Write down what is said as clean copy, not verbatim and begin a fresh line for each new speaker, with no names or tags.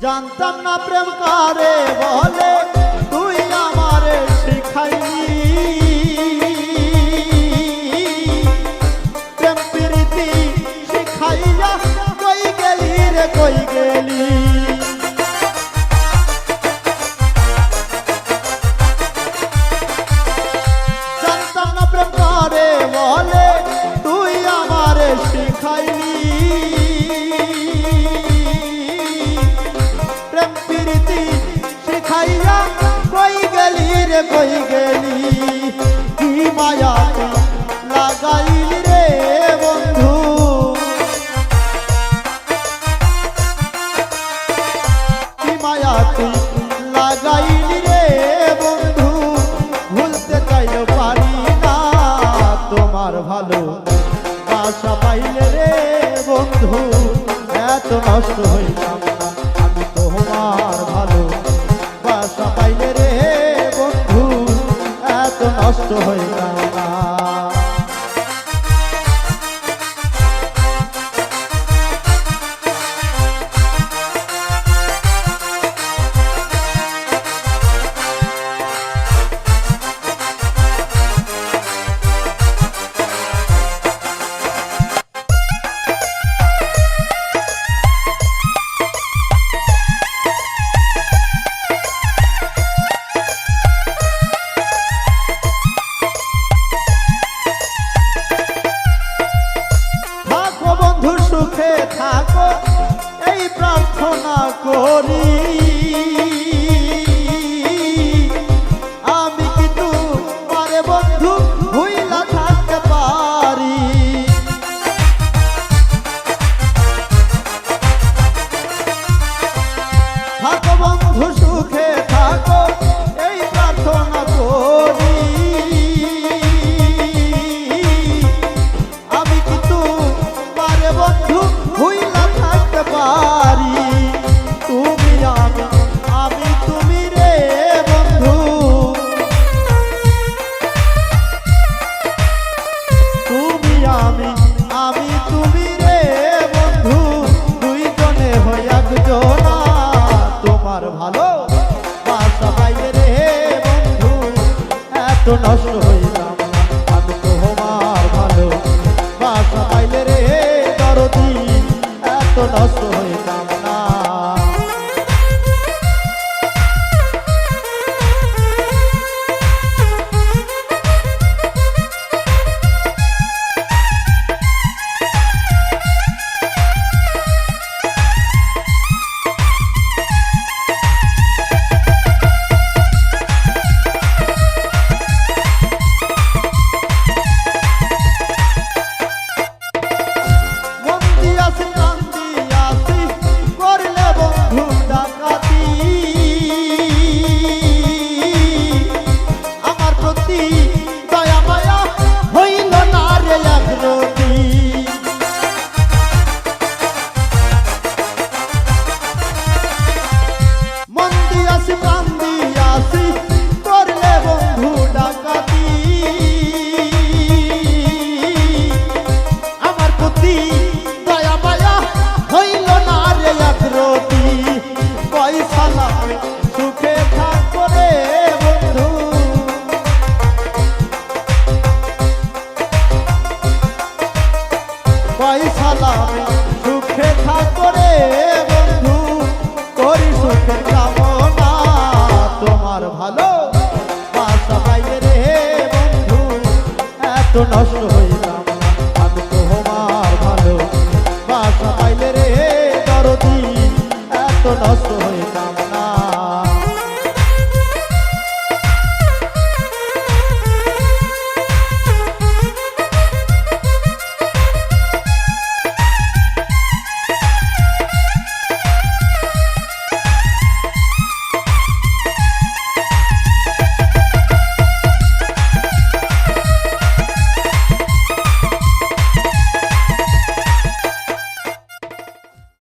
জানতাম না প্রেম কারে বলে তুই আমারে শিখাইলি প্রেম প্রীতি শিখাইয়া কই গেলি রে কই গেলি জানতাম না প্রেম কারে বলে তুই আমারে শিখাইলি শিখাইয়া কই গেলি রে কই গেলি কি মায়া লাগাইলি রে বন্ধু কি মায়া তুই লাগাইলি রে বন্ধু ভুলতে চাইলেও পারি না তোমার ভালো বাসা পাইলে রে বন্ধু এত নষ্ট হইলাম না আমি তোমার ভালো বাসা পাইলে রে বন্ধু এত নষ্ট হইলাম না সুখে থাকো এই প্রার্থনা করি আমি কিন্তু পারে বন্ধু ভুইলা থাকতে পারি থাকো বন্ধু সুখে থাকো এই প্রার্থনা করি আমি কিন্তু বন্ধু ভুইলা থাকতে পারি তুমি আমি তুমি রে বন্ধু তুমি আমি তুমি রে বন্ধু দুইজনে হই একজনা তোমার ভালো বাসা পাইলে রে বন্ধু এত নষ্ট হইলাম না আমি তোমার ভালো বাসা পাইলে রে এত নষ্ট হইতাম না পয়সা